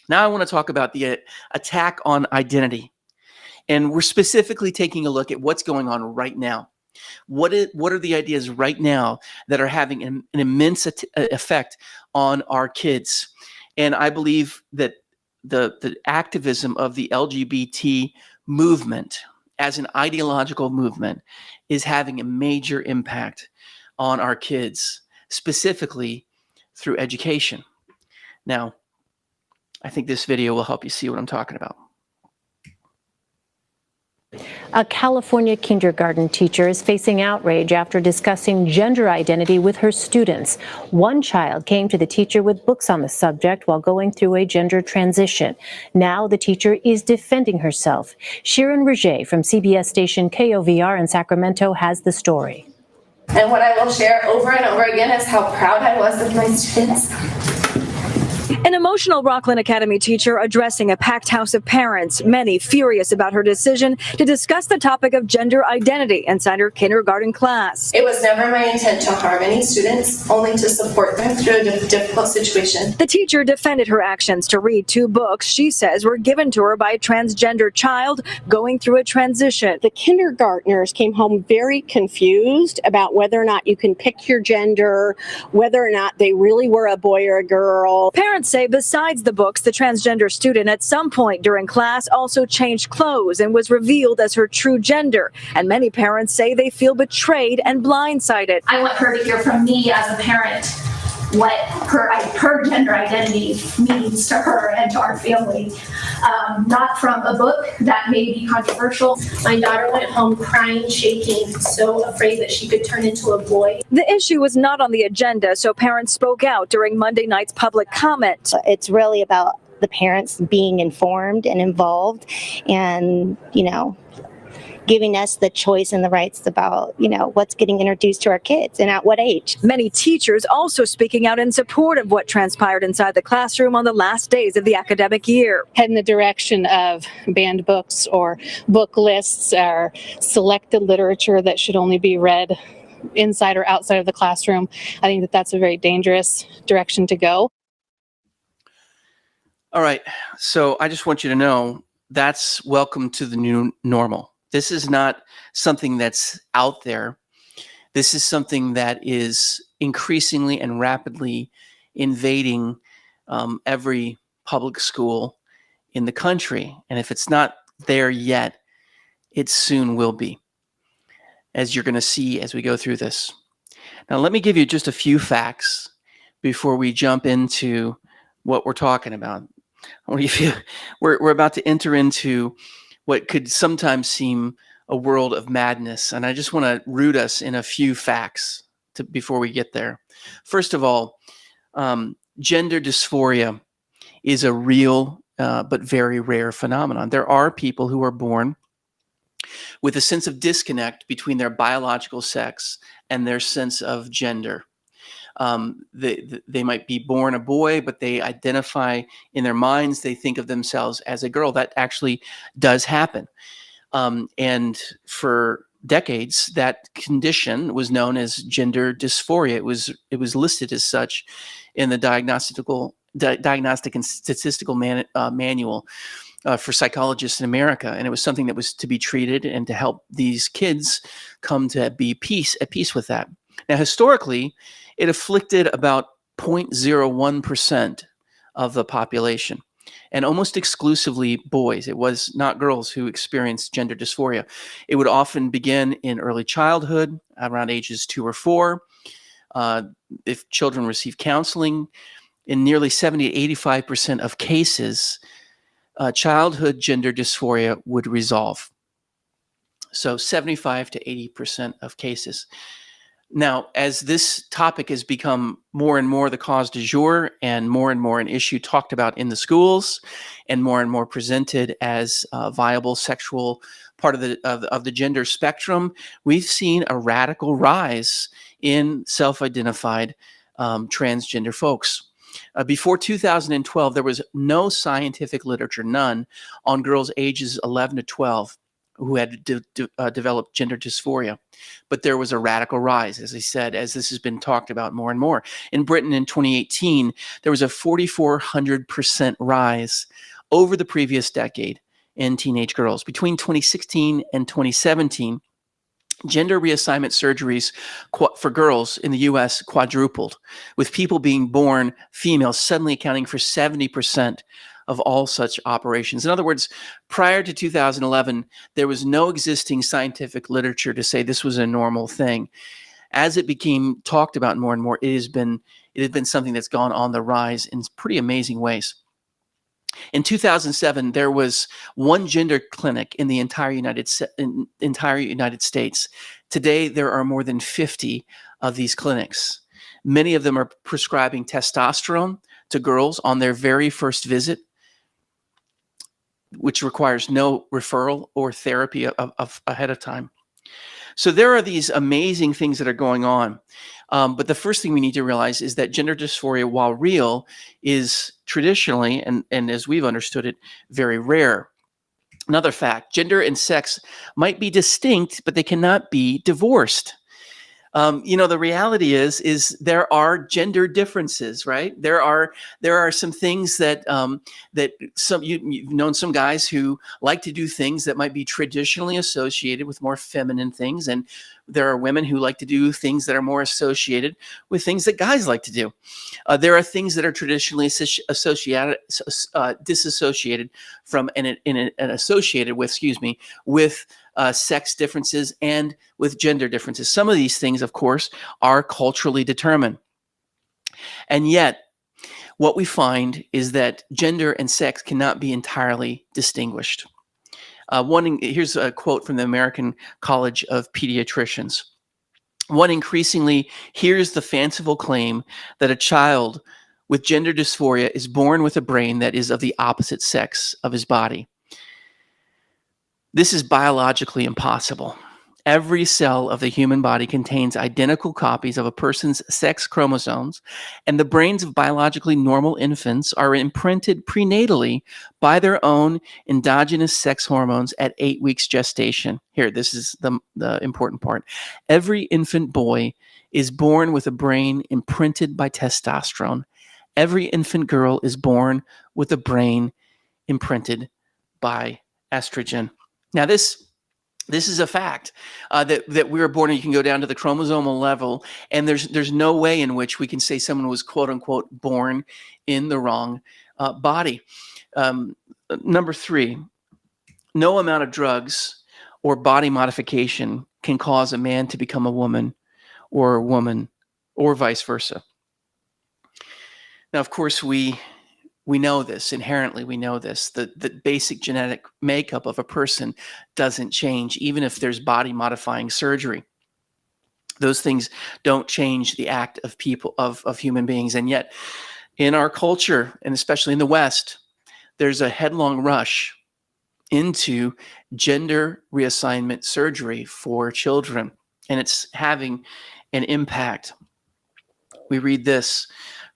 Now I want to talk about the attack on identity. And we're specifically taking a look at what's going on right now. What are the ideas right now that are having an immense effect on our kids? And I believe that the activism of the LGBT movement as an ideological movement is having a major impact on our kids, specifically through education. Now, I think this video will help you see what I'm talking about. A California kindergarten teacher is facing outrage after discussing gender identity with her students. One child came to the teacher with books on the subject while going through a gender transition. Now the teacher is defending herself. Sharon Roget from CBS station KOVR in Sacramento has the story. And what I will share over and over again is how proud I was of my students. An emotional Rockland Academy teacher addressing a packed house of parents, many furious about her decision to discuss the topic of gender identity inside her kindergarten class. It was never my intent to harm any students, only to support them through a difficult situation. The teacher defended her actions to read 2 books she says were given to her by a transgender child going through a transition. The kindergartners came home very confused about whether or not you can pick your gender, whether or not they really were a boy or a girl. Parents say besides the books, the transgender student at some point during class also changed clothes and was revealed as her true gender. And many parents say they feel betrayed and blindsided. I want her to hear from me as a parent what her gender identity means to her and to our family, not from a book that may be controversial. My daughter went home crying, shaking, so afraid that she could turn into a boy. The issue was not on the agenda, so parents spoke out during Monday night's public comment. It's really about the parents being informed and involved and, giving us the choice and the rights about, what's getting introduced to our kids and at what age. Many teachers also speaking out in support of what transpired inside the classroom on the last days of the academic year. Head in the direction of banned books or book lists or selected literature that should only be read inside or outside of the classroom. I think that that's a very dangerous direction to go. All right. So I just want you to know that's welcome to the new normal. This is not something that's out there. This is something that is increasingly and rapidly invading every public school in the country. And if it's not there yet, it soon will be, as you're going to see as we go through this. Now, let me give you just a few facts before we jump into what we're talking about. We're about to enter into what could sometimes seem a world of madness. And I just want to root us in a few facts before we get there. First of all, gender dysphoria is a real but very rare phenomenon. There are people who are born with a sense of disconnect between their biological sex and their sense of gender. They might be born a boy, but they identify in their minds, they think of themselves as a girl. That actually does happen. And for decades, that condition was known as gender dysphoria. It was listed as such in the Diagnostic and Statistical Manual for psychologists in America. And it was something that was to be treated and to help these kids come to be at peace with that. Now, historically, it afflicted about 0.01% of the population, and almost exclusively boys. It was not girls who experienced gender dysphoria. It would often begin in early childhood, around ages 2 or 4. If children receive counseling, in nearly 70 to 85% of cases, childhood gender dysphoria would resolve. So 75 to 80% of cases. Now, as this topic has become more and more the cause du jour and more an issue talked about in the schools and more presented as a viable sexual part of the gender spectrum, we've seen a radical rise in self-identified transgender folks. Before 2012, there was no scientific literature, none, on girls ages 11 to 12 who had developed gender dysphoria. But there was a radical rise, as I said, as this has been talked about more and more. In Britain in 2018, there was a 4,400% rise over the previous decade in teenage girls. Between 2016 and 2017, gender reassignment surgeries for girls in the US quadrupled, with people being born female suddenly accounting for 70% of all such operations. In other words, prior to 2011, there was no existing scientific literature to say this was a normal thing. As it became talked about more and more, it has been something that's gone on the rise in pretty amazing ways. In 2007, there was one gender clinic in the entire United States. Today, there are more than 50 of these clinics. Many of them are prescribing testosterone to girls on their very first visit, which requires no referral or therapy of ahead of time. So there are these amazing things that are going on. But the first thing we need to realize is that gender dysphoria, while real, is traditionally, and as we've understood it, very rare. Another fact, gender and sex might be distinct, but they cannot be divorced. The reality is there are gender differences, right? There are some things that you've known some guys who like to do things that might be traditionally associated with more feminine things, and there are women who like to do things that are more associated with things that guys like to do. There are things that are traditionally disassociated from and associated with sex differences and with gender differences. Some of these things, of course, are culturally determined. And yet, what we find is that gender and sex cannot be entirely distinguished. Here's a quote from the American College of Pediatricians. One increasingly hears the fanciful claim that a child with gender dysphoria is born with a brain that is of the opposite sex of his body. This is biologically impossible. Every cell of the human body contains identical copies of a person's sex chromosomes, and the brains of biologically normal infants are imprinted prenatally by their own endogenous sex hormones at 8 weeks gestation. Here, this is the important part. Every infant boy is born with a brain imprinted by testosterone. Every infant girl is born with a brain imprinted by estrogen. Now, this is a fact that we were born, and you can go down to the chromosomal level, and there's no way in which we can say someone was quote unquote born in the wrong body. Number 3, no amount of drugs or body modification can cause a man to become a woman, or vice versa. Now, of course, we know this inherently. We know this. The basic genetic makeup of a person doesn't change, even if there's body modifying surgery. Those things don't change the act of people, of human beings. And yet, in our culture, and especially in the West, there's a headlong rush into gender reassignment surgery for children, and it's having an impact. We read this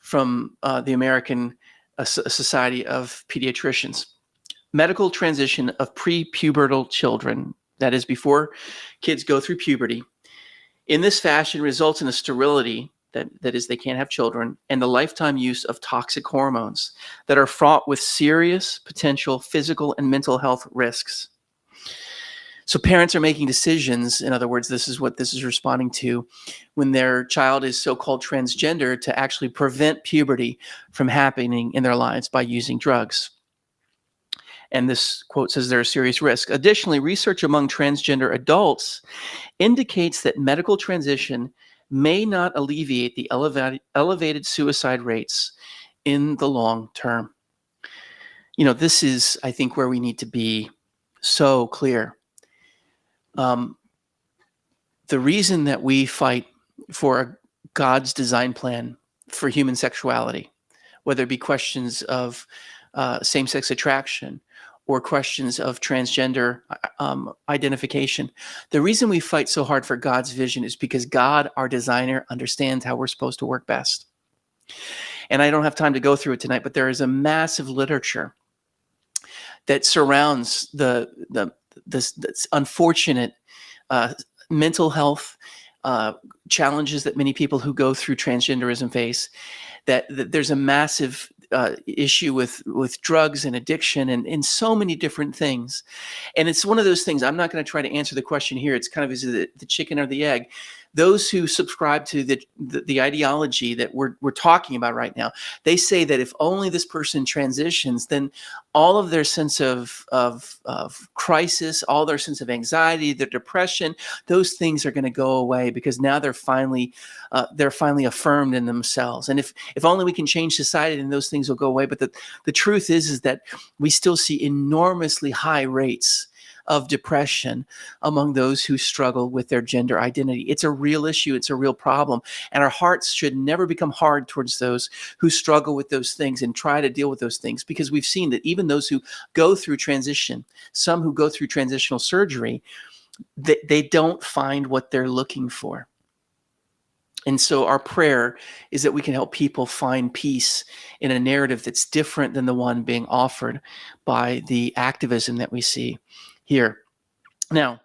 from the American Society of Pediatricians. Medical transition of prepubertal children, that is before kids go through puberty, in this fashion results in a sterility, that is they can't have children, and the lifetime use of toxic hormones that are fraught with serious potential physical and mental health risks. So parents are making decisions, in other words, this is what this is responding to, when their child is so-called transgender, to actually prevent puberty from happening in their lives by using drugs. And this quote says there are serious risks. Additionally, research among transgender adults indicates that medical transition may not alleviate the elevated suicide rates in the long term. This is, I think, where we need to be so clear. The reason that we fight for God's design plan for human sexuality, whether it be questions of same-sex attraction or questions of transgender identification, the reason we fight so hard for God's vision is because God, our designer, understands how we're supposed to work best. And I don't have time to go through it tonight, but there is a massive literature that surrounds the this unfortunate mental health challenges that many people who go through transgenderism face, that there's a massive issue with drugs and addiction and so many different things. And it's one of those things, I'm not going to try to answer the question here. It's kind of, is it the chicken or the egg? Those who subscribe to the ideology that we're talking about right now, they say that if only this person transitions, then all of their sense of crisis, all their sense of anxiety, their depression, those things are going to go away because now they're finally affirmed in themselves. And if only we can change society, then those things will go away. But the truth is that we still see enormously high rates of depression among those who struggle with their gender identity. It's a real issue. It's a real problem. And our hearts should never become hard towards those who struggle with those things and try to deal with those things, because we've seen that even those who go through transition, some who go through transitional surgery, they don't find what they're looking for. And so our prayer is that we can help people find peace in a narrative that's different than the one being offered by the activism that we see here. Now,